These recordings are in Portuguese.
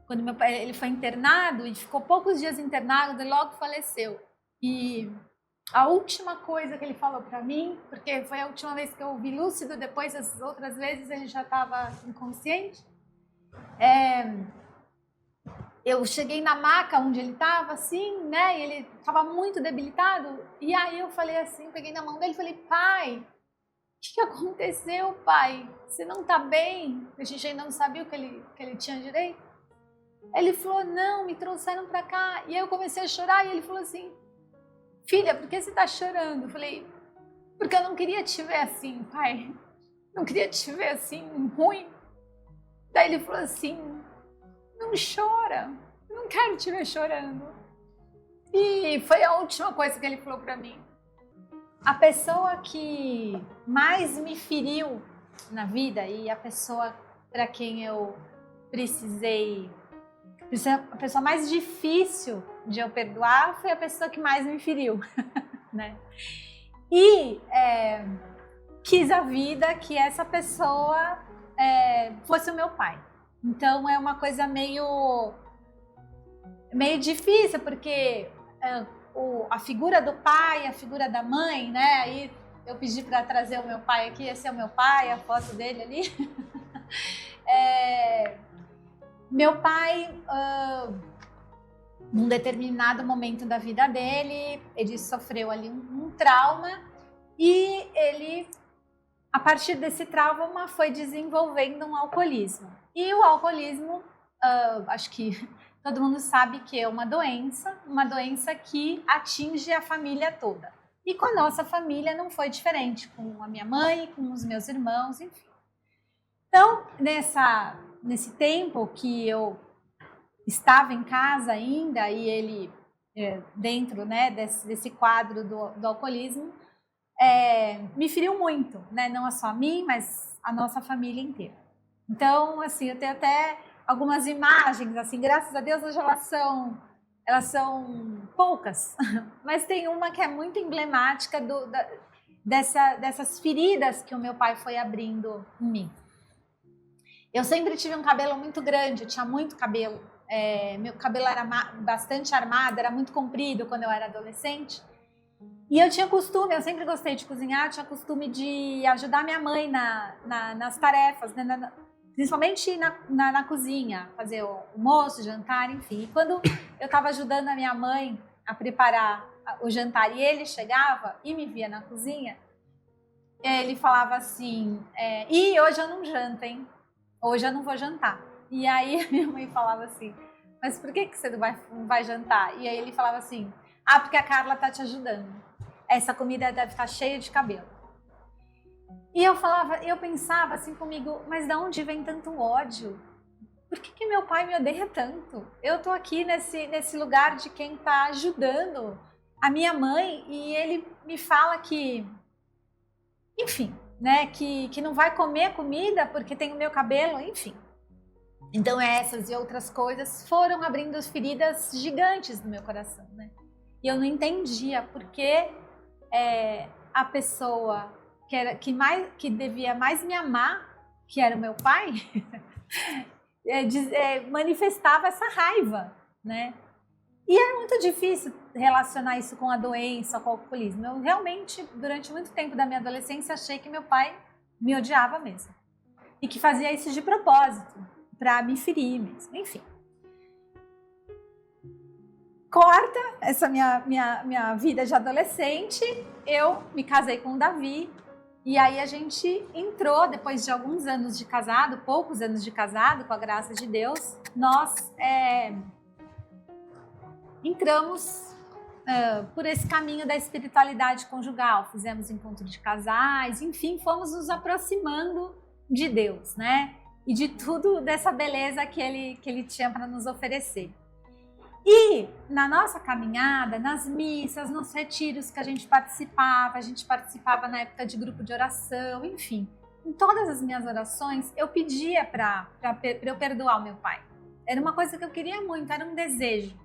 quando meu pai ele foi internado e ficou poucos dias internado e logo faleceu. E a última coisa que ele falou para mim, porque foi a última vez que eu o vi lúcido, depois as outras vezes ele já estava inconsciente, eu cheguei na maca onde ele estava, assim, né, e ele estava muito debilitado, e aí eu falei assim, peguei na mão dele e falei, pai, o que aconteceu, pai? Você não tá bem? A gente ainda não sabia o que ele tinha direito. Ele falou, não, me trouxeram pra cá. E aí eu comecei a chorar e ele falou assim, filha, por que você tá chorando? Eu falei, porque eu não queria te ver assim, pai. Não queria te ver assim, ruim. Daí ele falou assim, não chora, eu não quero te ver chorando. E foi a última coisa que ele falou pra mim. A pessoa que mais me feriu na vida e a pessoa para quem eu precisei, a pessoa mais difícil de eu perdoar foi a pessoa que mais me feriu, né? E quis a vida que essa pessoa fosse o meu pai. Então é uma coisa meio difícil, porque a figura do pai, a figura da mãe, né? Aí eu pedi para trazer o meu pai aqui, esse é o meu pai, a foto dele ali. Meu pai, num determinado momento da vida dele, ele sofreu ali um trauma e ele, a partir desse trauma, foi desenvolvendo um alcoolismo. E o alcoolismo, acho que todo mundo sabe que é uma doença que atinge a família toda. E com a nossa família não foi diferente, com a minha mãe, com os meus irmãos, enfim. Então, nesse tempo que eu estava em casa ainda, e ele dentro, né, desse quadro do alcoolismo, me feriu muito, né? Não só a mim, mas a nossa família inteira. Então, assim, eu tenho até algumas imagens, assim, graças a Deus hoje elas são poucas, mas tem uma que é muito emblemática dessas feridas que o meu pai foi abrindo em mim. Eu sempre tive um cabelo muito grande, eu tinha muito cabelo, meu cabelo era bastante armado, era muito comprido quando eu era adolescente, e eu tinha costume, eu sempre gostei de cozinhar, tinha costume de ajudar minha mãe nas tarefas, né, principalmente na cozinha, fazer o almoço, jantar, enfim. E quando eu estava ajudando a minha mãe a preparar o jantar e ele chegava e me via na cozinha, ele falava assim, ih, hoje eu não janto, hein? Hoje eu não vou jantar. E aí a minha mãe falava assim, mas por que você não vai jantar? E aí ele falava assim, porque a Carla tá te ajudando. Essa comida deve estar cheia de cabelo. E eu pensava assim comigo, mas de onde vem tanto ódio? Por que meu pai me odeia tanto? Eu tô aqui nesse lugar de quem tá ajudando a minha mãe e ele me fala que, enfim, né, que não vai comer comida porque tem o meu cabelo, enfim. Então essas e outras coisas foram abrindo feridas gigantes no meu coração, né? E eu não entendia por que a pessoa que devia mais me amar, que era o meu pai, manifestava essa raiva, né? E era muito difícil relacionar isso com a doença, com o alcoolismo. Eu realmente, durante muito tempo da minha adolescência, achei que meu pai me odiava mesmo. E que fazia isso de propósito, para me ferir mesmo, enfim. Corta essa minha vida de adolescente, eu me casei com o Davi, e aí a gente entrou, depois de alguns anos de casado, poucos anos de casado, com a graça de Deus, nós entramos por esse caminho da espiritualidade conjugal, fizemos encontro de casais, enfim, fomos nos aproximando de Deus, né? E de tudo dessa beleza que ele tinha para nos oferecer. E na nossa caminhada, nas missas, nos retiros que a gente participava na época de grupo de oração, enfim, em todas as minhas orações eu pedia para eu perdoar o meu pai. Era uma coisa que eu queria muito, era um desejo.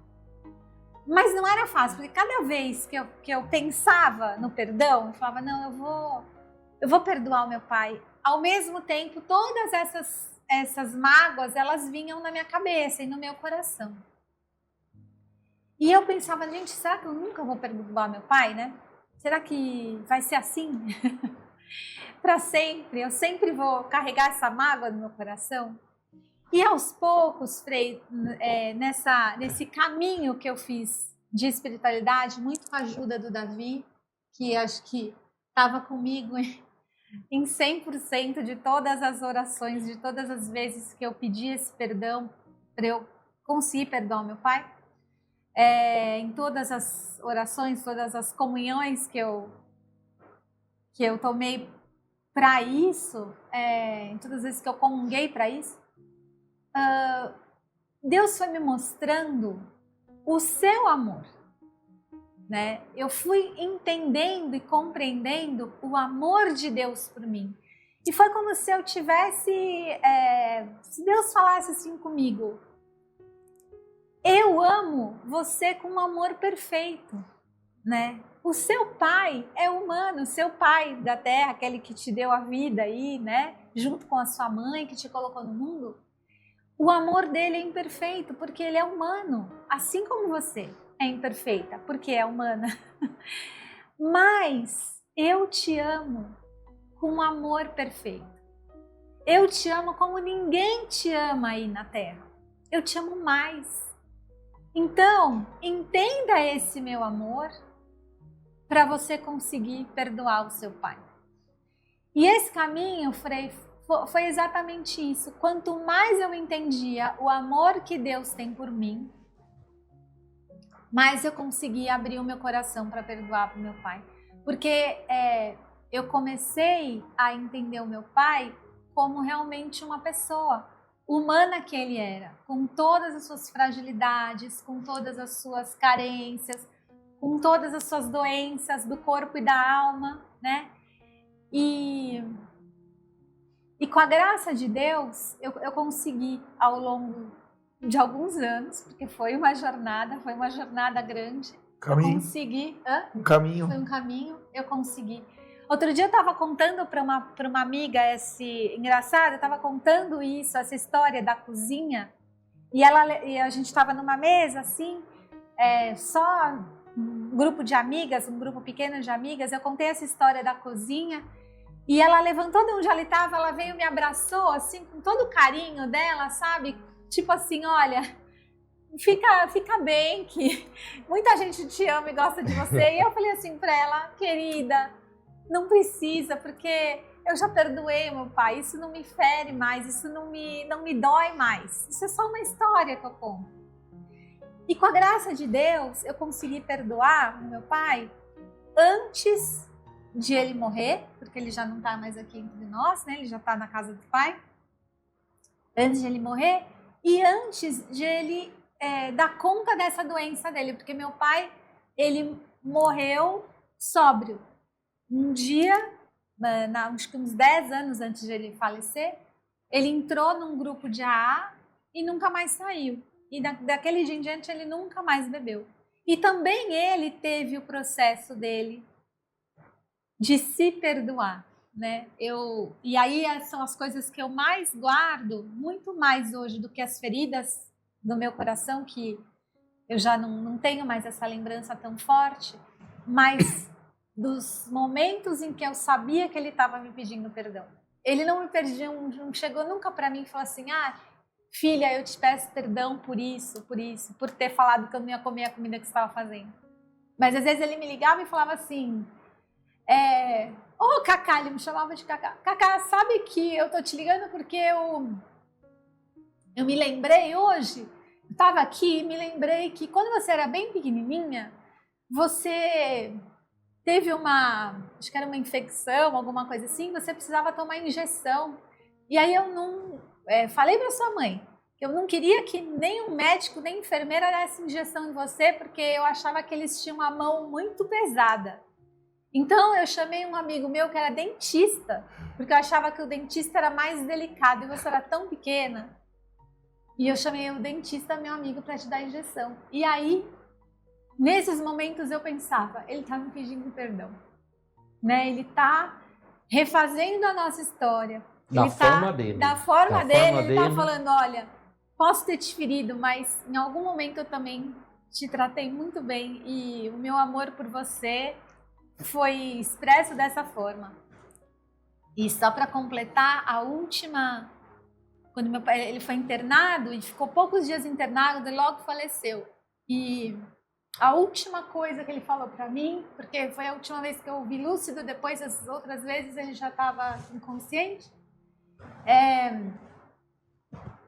Mas não era fácil, porque cada vez que eu pensava no perdão, eu falava, não, eu vou perdoar o meu pai. Ao mesmo tempo, todas essas essas mágoas, elas vinham na minha cabeça e no meu coração. E eu pensava, gente, será que eu nunca vou perdoar meu pai, né? Será que vai ser assim? Para sempre? Eu sempre vou carregar essa mágoa no meu coração? E aos poucos, Frei, nesse caminho que eu fiz de espiritualidade, muito com a ajuda do Davi, que acho que estava comigo em 100% de todas as orações, de todas as vezes que eu pedi esse perdão, para eu conseguir perdoar meu pai, em todas as orações, todas as comunhões que eu tomei para isso, em todas as vezes que eu comunguei para isso, Deus foi me mostrando o seu amor, né? Eu fui entendendo e compreendendo o amor de Deus por mim. E foi como se eu tivesse, se Deus falasse assim comigo, eu amo você com um amor perfeito, né? O seu pai é humano, o seu pai da terra, aquele que te deu a vida aí, né? Junto com a sua mãe que te colocou no mundo. O amor dele é imperfeito porque ele é humano, assim como você é imperfeita porque é humana. Mas eu te amo com um amor perfeito. Eu te amo como ninguém te ama aí na terra. Eu te amo mais. Então, entenda esse meu amor para você conseguir perdoar o seu pai. E esse caminho, Frei, foi exatamente isso. Quanto mais eu entendia o amor que Deus tem por mim, mais eu conseguia abrir o meu coração para perdoar o meu pai. Porque eu comecei a entender o meu pai como realmente uma pessoa humana que ele era, com todas as suas fragilidades, com todas as suas carências, com todas as suas doenças do corpo e da alma, né? E com a graça de Deus, eu consegui, ao longo de alguns anos, porque foi uma jornada grande. Caminho. Eu consegui. Um caminho. Foi um caminho, eu consegui. Outro dia eu estava contando para uma amiga engraçado, eu estava contando essa história da cozinha, e a gente estava numa mesa assim, só um grupo de amigas, um grupo pequeno de amigas, eu contei essa história da cozinha, e ela levantou de onde ela estava, ela veio e me abraçou, assim, com todo o carinho dela, sabe? Tipo assim, olha, fica bem, que muita gente te ama e gosta de você. E eu falei assim para ela, querida, não precisa, porque eu já perdoei meu pai, isso não me fere mais, isso não me dói mais. Isso é só uma história que eu conto. E com a graça de Deus, eu consegui perdoar o meu pai antes de ele morrer, porque ele já não está mais aqui entre nós, né? Ele já está na casa do pai. Antes de ele morrer e antes de ele dar conta dessa doença dele, porque meu pai, ele morreu sóbrio. Um dia, acho que uns 10 anos antes de ele falecer, ele entrou num grupo de AA e nunca mais saiu. E daquele dia em diante ele nunca mais bebeu. E também ele teve o processo dele de se perdoar, né? E aí são as coisas que eu mais guardo, muito mais hoje do que as feridas do meu coração, que eu já não tenho mais essa lembrança tão forte, mas dos momentos em que eu sabia que ele estava me pedindo perdão. Ele não me pediu, não chegou nunca para mim e falou assim, filha, eu te peço perdão por isso, por ter falado que eu não ia comer a comida que você estava fazendo. Mas às vezes ele me ligava e falava assim, Cacá, ele me chamava de Cacá. Cacá, sabe que eu tô te ligando porque eu me lembrei hoje, eu estava aqui e me lembrei que quando você era bem pequenininha, você teve acho que era uma infecção, alguma coisa assim, você precisava tomar injeção. E aí eu falei para sua mãe que eu não queria que nem um médico, nem enfermeira desse injeção em você, porque eu achava que eles tinham a mão muito pesada. Então eu chamei um amigo meu que era dentista, porque eu achava que o dentista era mais delicado e você era tão pequena. E eu chamei o dentista, meu amigo, para te dar injeção. E aí, nesses momentos eu pensava, ele está me pedindo perdão, né? Ele está refazendo a nossa história. Da forma dele. Da forma dele, ele tá dele. falando, olha, posso ter te ferido, mas em algum momento eu também te tratei muito bem e o meu amor por você foi expresso dessa forma. E só para completar, a última, quando meu pai ele foi internado e ficou poucos dias internado, ele logo faleceu. E a última coisa que ele falou para mim, porque foi a última vez que eu o vi lúcido, depois as outras vezes ele já estava inconsciente,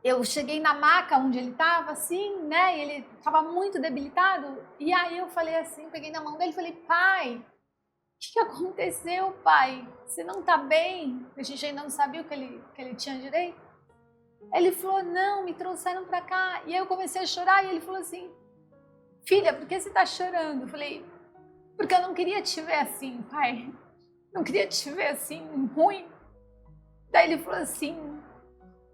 eu cheguei na maca onde ele estava, assim, né? E ele estava muito debilitado. E aí eu falei assim, peguei na mão dele e falei, pai, o que aconteceu, pai? Você não tá bem? A gente ainda não sabia o que ele tinha direito. Ele falou, não, me trouxeram pra cá. E aí eu comecei a chorar e ele falou assim, filha, por que você tá chorando? Eu falei, porque eu não queria te ver assim, pai. Não queria te ver assim, ruim. Daí ele falou assim,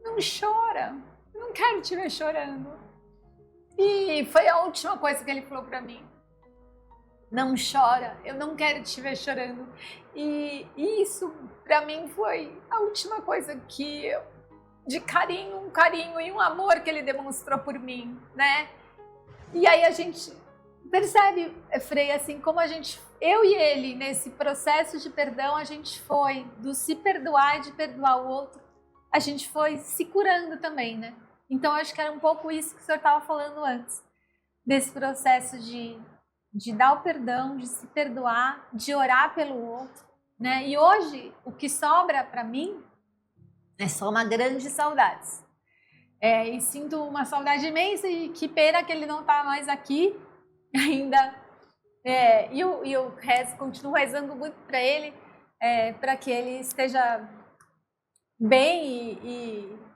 não chora, eu não quero te ver chorando. E foi a última coisa que ele falou pra mim. Não chora, eu não quero te ver chorando. E isso pra mim foi a última coisa que de carinho, um carinho e um amor que ele demonstrou por mim, né? E aí a gente percebe, Frei, assim como eu e ele nesse processo de perdão, a gente foi do se perdoar e de perdoar o outro. A gente foi se curando também, né? Então, acho que era um pouco isso que o senhor estava falando antes. Desse processo de dar o perdão, de se perdoar, de orar pelo outro, né? E hoje, o que sobra para mim é só uma grande saudade. E sinto uma saudade imensa e que pena que ele não está mais aqui ainda. E eu continuo rezando muito para ele, para que ele esteja bem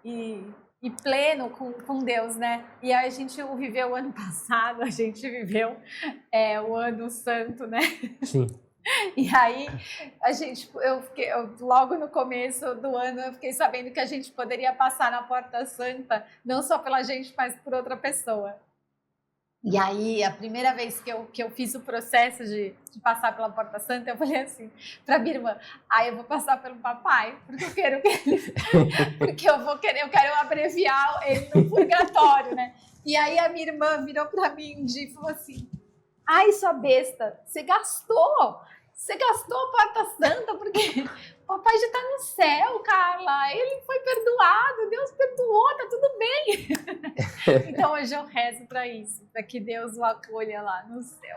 e pleno com Deus, né? E a gente viveu o ano passado, a gente viveu o ano santo, né? Sim. E aí, logo no começo do ano, eu fiquei sabendo que a gente poderia passar na Porta Santa, não só pela gente, mas por outra pessoa. E aí, a primeira vez que eu fiz o processo de passar pela Porta Santa, eu falei assim para minha irmã, eu vou passar pelo papai, porque eu quero que ele... porque eu quero abreviar ele no purgatório, né? E aí a minha irmã virou para mim um dia e falou assim, ai, sua besta, você gastou a Porta Santa, porque o papai já tá no céu, Carla, ele foi perdoado, Deus perdoou, tá tudo bem. Então hoje eu rezo para isso, para que Deus o acolha lá no céu.